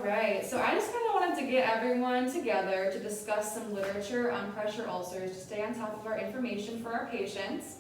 right, so I just kind of wanted to get everyone together to discuss some literature on pressure ulcers to stay on top of our information for our patients.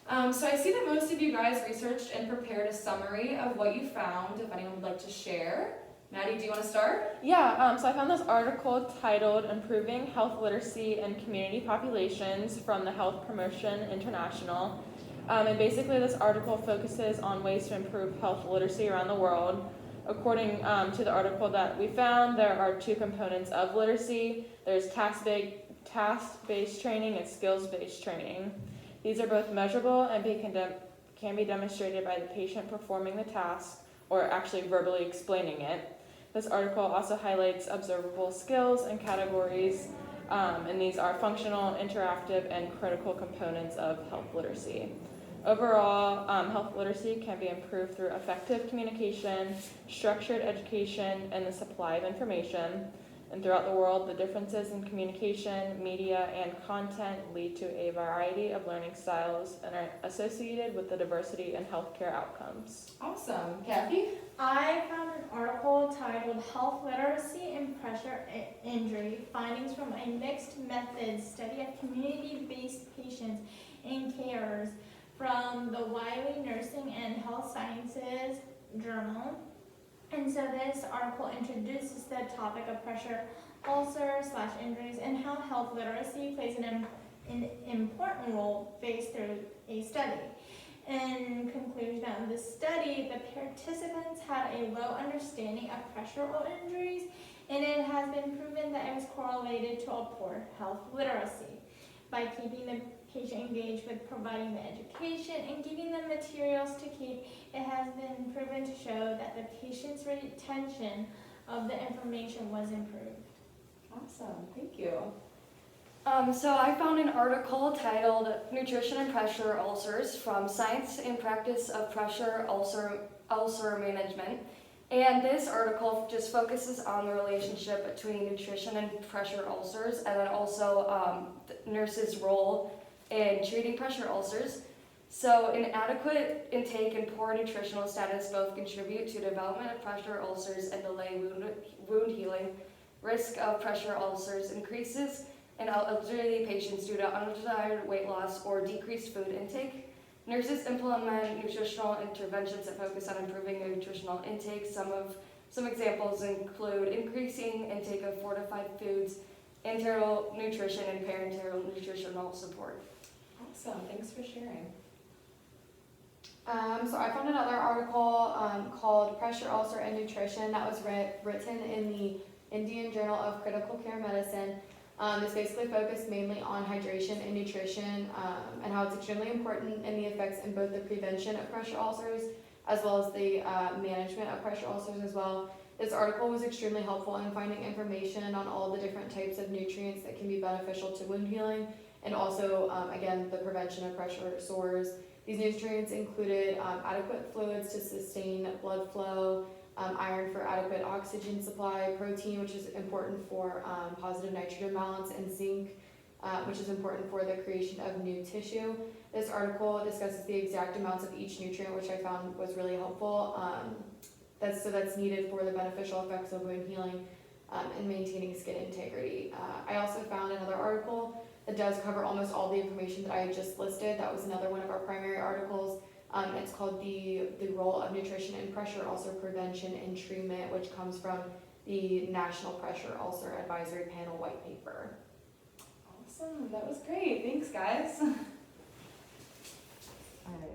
So I see that most of you guys researched and prepared a summary of what you found, if anyone would like to share. Maddie, do you want to start? Yeah, so I found this article titled Improving Health Literacy in Community Populations from the Health Promotion International. And basically this article focuses on ways to improve health literacy around the world. According to the article that we found, there are two components of literacy. There's task-based training and skills-based training. These are both measurable and can be demonstrated by the patient performing the task or actually verbally explaining it. This article also highlights observable skills and categories, and these are functional, interactive, and critical components of health literacy. Overall, health literacy can be improved through effective communication, structured education, and the supply of information. And throughout the world, the differences in communication, media, and content lead to a variety of learning styles and are associated with the diversity in healthcare outcomes. Awesome. Kathy? I found an article titled Health Literacy and Pressure Injury, Findings from a Mixed Methods Study of Community-Based Patients and Carers from the Wiley Nursing and Health Sciences Journal. And so this article introduces the topic of pressure ulcers/injuries and how health literacy plays an important role faced through a study. In conclusion of the study, the participants had a low understanding of pressure injuries, and it has been proven that it was correlated to a poor health literacy. By keeping the patient engaged with providing the education and giving them materials to keep, it has been proven to show that the patient's retention of the information was improved. Awesome. Thank you. So I found an article titled Nutrition and Pressure Ulcers from Science and Practice of Pressure Ulcer Management. And this article just focuses on the relationship between nutrition and pressure ulcers, and then also the nurse's role in treating pressure ulcers. So inadequate intake and poor nutritional status both contribute to development of pressure ulcers and delay wound healing. Risk of pressure ulcers increases in elderly patients due to undesired weight loss or decreased food intake. Nurses implement nutritional interventions that focus on improving their nutritional intake. Some examples include increasing intake of fortified foods, enteral nutrition, and parenteral nutritional support. Awesome. Thanks for sharing. So I found another article called Pressure Ulcer and Nutrition that was written in the Indian Journal of Critical Care Medicine. It's basically focused mainly on hydration and nutrition and how it's extremely important in the effects in both the prevention of pressure ulcers as well as the management of pressure ulcers as well. This article was extremely helpful in finding information on all the different types of nutrients that can be beneficial to wound healing and also, again, the prevention of pressure sores. These nutrients included adequate fluids to sustain blood flow, iron for adequate oxygen supply, protein, which is important for positive nitrogen balance, and zinc, which is important for the creation of new tissue. This article discusses the exact amounts of each nutrient, which I found was really helpful. That's needed for the beneficial effects of wound healing and maintaining skin integrity. I also found another article that does cover almost all the information that I just listed. That was another one of our primary articles. It's called the Role of Nutrition in Pressure Ulcer Prevention and Treatment, which comes from the National Pressure Ulcer Advisory Panel White Paper. Awesome. That was great. Thanks, guys. All right.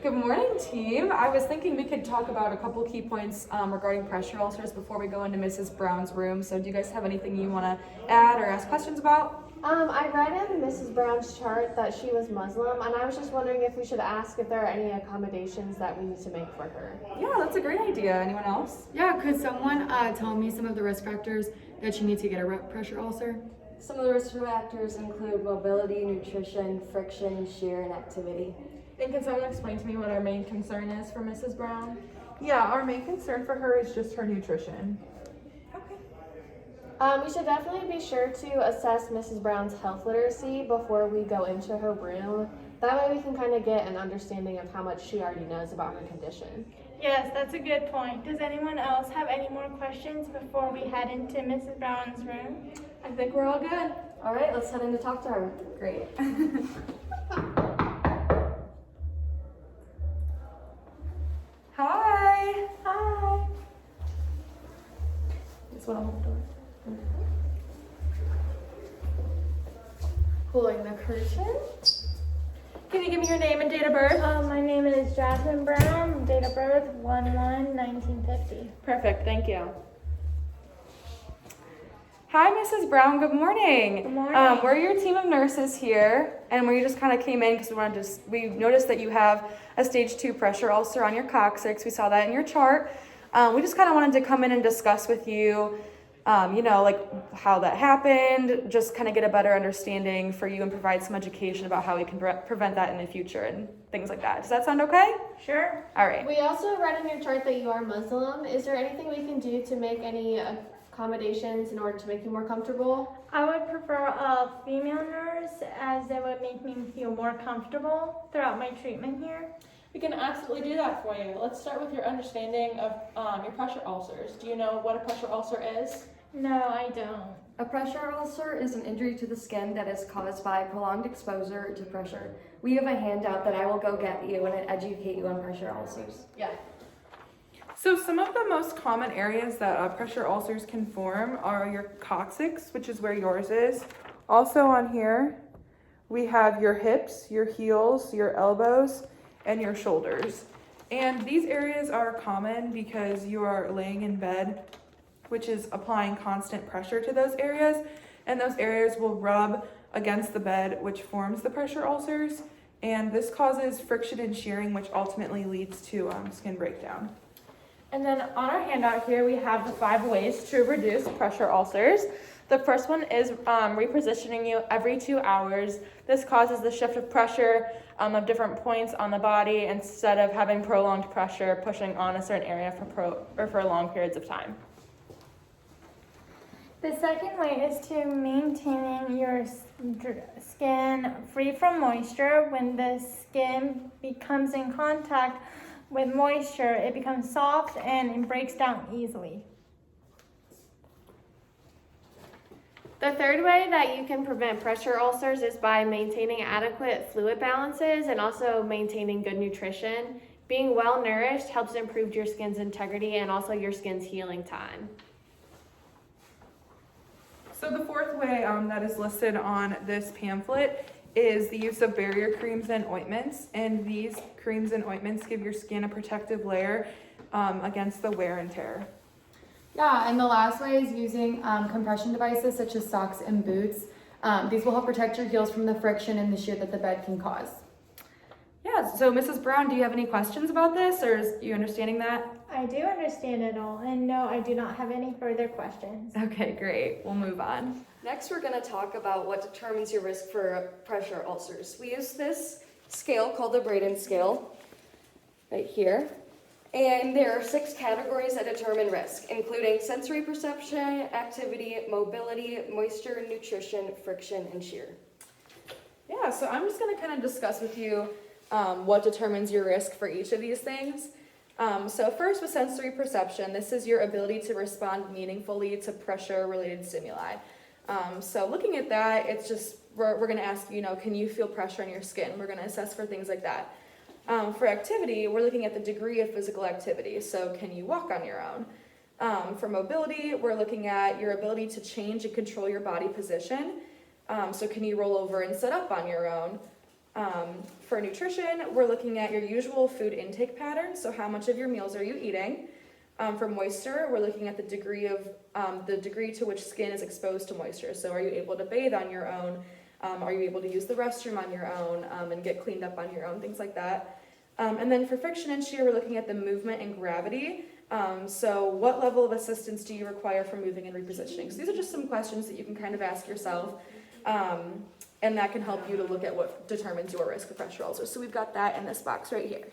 Good morning, team. I was thinking we could talk about a couple key points regarding pressure ulcers before we go into Mrs. Brown's room. So do you guys have anything you want to add or ask questions about? I read in Mrs. Brown's chart that she was Muslim, and I was just wondering if we should ask if there are any accommodations that we need to make for her. Yeah, that's a great idea. Anyone else? Yeah, could someone tell me some of the risk factors that you need to get a pressure ulcer? Some of the risk factors include mobility, nutrition, friction, shear, and activity. And can someone explain to me what our main concern is for Mrs. Brown? Yeah, our main concern for her is just her nutrition. We should definitely be sure to assess Mrs. Brown's health literacy before we go into her room. That way we can kind of get an understanding of how much she already knows about her condition. Yes, that's a good point. Does anyone else have any more questions before we head into Mrs. Brown's room? I think we're all good. All right, let's head in to talk to her. Great. Hi. Hi. Just want to hold the door. Pulling the curtain. Can you give me your name and date of birth? My name is Jasmine Brown, date of birth 1/1/1950. Perfect, thank you. Hi, Mrs. Brown. Good morning. Good morning. We're your team of nurses here, and we just kind of came in because we noticed that you have a stage 2 pressure ulcer on your coccyx. We saw that in your chart. We just kind of wanted to come in and discuss with you, like how that happened, just kind of get a better understanding for you and provide some education about how we can prevent that in the future and things like that. Does that sound okay? Sure. All right. We also read in your chart that you are Muslim. Is there anything we can do to make any accommodations in order to make you more comfortable? I would prefer a female nurse as it would make me feel more comfortable throughout my treatment here. We can absolutely do that for you. Let's start with your understanding of your pressure ulcers. Do you know what a pressure ulcer is? No, I don't. A pressure ulcer is an injury to the skin that is caused by prolonged exposure to pressure. We have a handout that I will go get you and educate you on pressure ulcers. Yeah. So some of the most common areas that pressure ulcers can form are your coccyx, which is where yours is. Also on here, we have your hips, your heels, your elbows, and your shoulders. And these areas are common because you are laying in bed, which is applying constant pressure to those areas, and those areas will rub against the bed, which forms the pressure ulcers, and this causes friction and shearing, which ultimately leads to skin breakdown. And then on our handout here, we have the 5 ways to reduce pressure ulcers. The first one is repositioning you every 2 hours. This causes the shift of pressure of different points on the body instead of having prolonged pressure pushing on a certain area for long periods of time. The second way is to maintaining your skin free from moisture. When the skin becomes in contact with moisture, it becomes soft and it breaks down easily. The third way that you can prevent pressure ulcers is by maintaining adequate fluid balances and also maintaining good nutrition. Being well nourished helps improve your skin's integrity and also your skin's healing time. So the fourth way that is listed on this pamphlet is the use of barrier creams and ointments. And these creams and ointments give your skin a protective layer against the wear and tear. Yeah, and the last way is using compression devices such as socks and boots. These will help protect your heels from the friction and the shear that the bed can cause. Yeah, so Mrs. Brown, do you have any questions about this, or are you understanding that? I do understand it all, and no, I do not have any further questions. Okay, great. We'll move on. Next, we're going to talk about what determines your risk for pressure ulcers. We use this scale called the Braden scale right here. And there are 6 categories that determine risk, including sensory perception, activity, mobility, moisture, nutrition, friction, and shear. Yeah, so I'm just going to kind of discuss with you what determines your risk for each of these things. So first, with sensory perception, this is your ability to respond meaningfully to pressure-related stimuli. So looking at that, it's just, we're going to ask, can you feel pressure on your skin? We're going to assess for things like that. For activity, we're looking at the degree of physical activity. So can you walk on your own? For mobility, we're looking at your ability to change and control your body position. So can you roll over and sit up on your own? For nutrition, we're looking at your usual food intake pattern. So how much of your meals are you eating? For moisture, we're looking at the degree to which skin is exposed to moisture. So are you able to bathe on your own? Are you able to use the restroom on your own and get cleaned up on your own, things like that. And then for friction and shear, we're looking at the movement and gravity. So what level of assistance do you require for moving and repositioning? So these are just some questions that you can kind of ask yourself. And that can help you to look at what determines your risk of pressure ulcers. So we've got that in this box right here.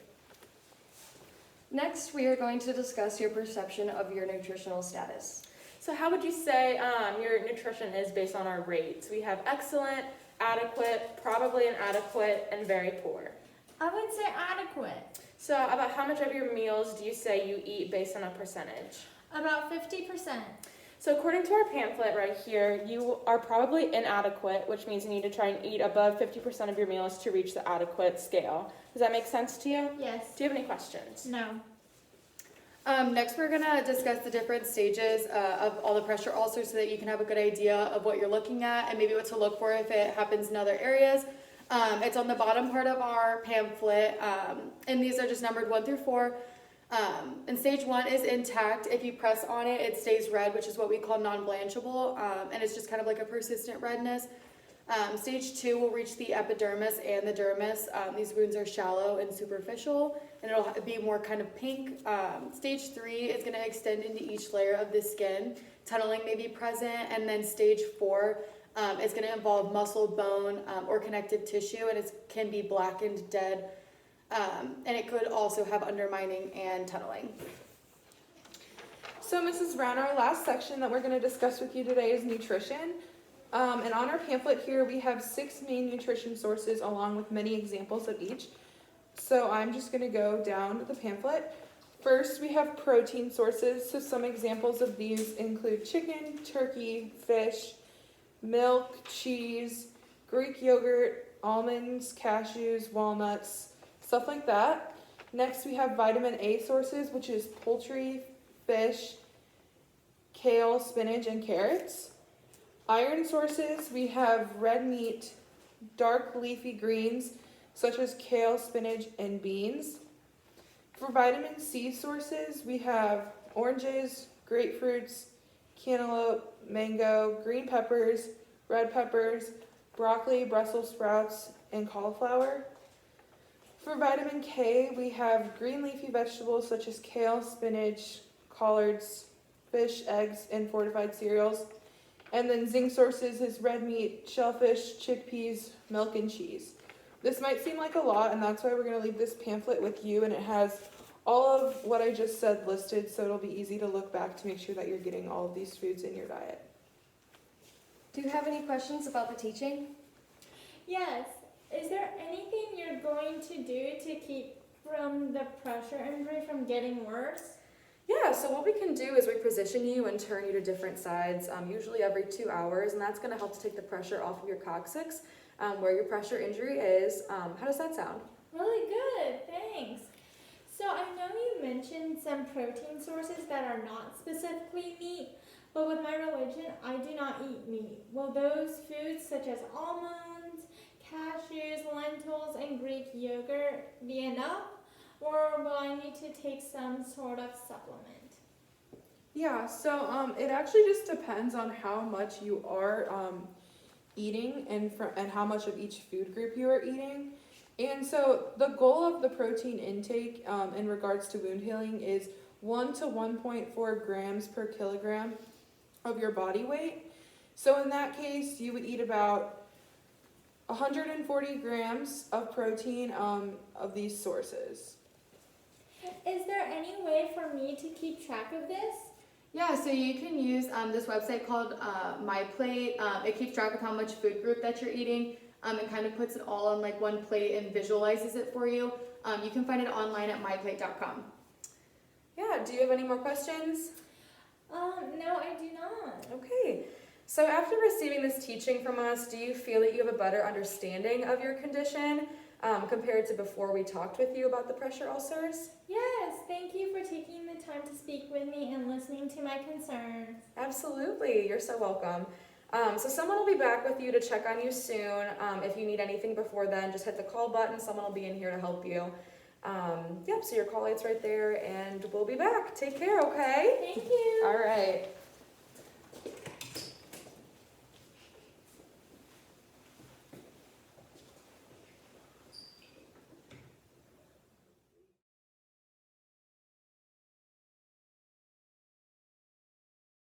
Next, we are going to discuss your perception of your nutritional status. So how would you say your nutrition is based on our rates? We have excellent, adequate, probably inadequate, and very poor. I would say adequate. So about how much of your meals do you say you eat based on a percentage? About 50%. So according to our pamphlet right here, you are probably inadequate, which means you need to try and eat above 50% of your meals to reach the adequate scale. Does that make sense to you? Yes. Do you have any questions? No. Next, we're gonna discuss the different stages of all the pressure ulcers so that you can have a good idea of what you're looking at and maybe what to look for if it happens in other areas. It's on the bottom part of our pamphlet, and these are just numbered 1 through 4. And stage 1 is intact. If you press on it, it stays red, which is what we call non-blanchable, and it's just kind of like a persistent redness. Stage 2 will reach the epidermis and the dermis. These wounds are shallow and superficial, and it'll be more kind of pink. Stage 3 is going to extend into each layer of the skin. Tunneling may be present, and then stage 4 is going to involve muscle, bone, or connective tissue, and it can be blackened, dead, and it could also have undermining and tunneling. So Mrs. Brown, our last section that we're going to discuss with you today is nutrition. And on our pamphlet here, we have 6 main nutrition sources along with many examples of each. So I'm just going to go down the pamphlet. First, we have protein sources. So some examples of these include chicken, turkey, fish, milk, cheese, Greek yogurt, almonds, cashews, walnuts, stuff like that. Next, we have vitamin A sources, which is poultry, fish, kale, spinach, and carrots. Iron sources, we have red meat, dark leafy greens, such as kale, spinach, and beans. For vitamin C sources, we have oranges, grapefruits, cantaloupe, mango, green peppers, red peppers, broccoli, Brussels sprouts, and cauliflower. For vitamin K, we have green leafy vegetables such as kale, spinach, collards, fish, eggs, and fortified cereals. And then zinc sources is red meat, shellfish, chickpeas, milk, and cheese. This might seem like a lot, and that's why we're going to leave this pamphlet with you, and it has all of what I just said listed, so it'll be easy to look back to make sure that you're getting all of these foods in your diet. Do you have any questions about the teaching? Yes. Is there anything you're going to do to keep from the pressure injury from getting worse? Yeah, so what we can do is we position you and turn you to different sides, usually every 2 hours, and that's going to help to take the pressure off of your coccyx, where your pressure injury is. How does that sound? Really good, thanks. So I know you mentioned some protein sources that are not specifically meat, but with my religion, I do not eat meat. Will those foods such as almonds, cashews, lentils, and Greek yogurt be enough? Or will I need to take some sort of supplement? Yeah, so it actually just depends on how much you are eating and how much of each food group you are eating. And so the goal of the protein intake in regards to wound healing is 1 to 1.4 grams per kilogram of your body weight. So in that case, you would eat about 140 grams of protein of these sources. Is there any way for me to keep track of this? Yeah, so you can use this website called MyPlate. It keeps track of how much food group that you're eating and kind of puts it all on like one plate and visualizes it for you. You can find it online at myplate.com. Yeah, do you have any more questions? No, I do not. Okay, so after receiving this teaching from us, do you feel that you have a better understanding of your condition compared to before we talked with you about the pressure ulcers? Yes, thank you for taking the time to speak with me and listening to my concerns. Absolutely, you're so welcome. So someone will be back with you to check on you soon. If you need anything before then, just hit the call button. Someone will be in here to help you. Yep, so your call light's right there, and we'll be back. Take care, okay? Thank you. All right.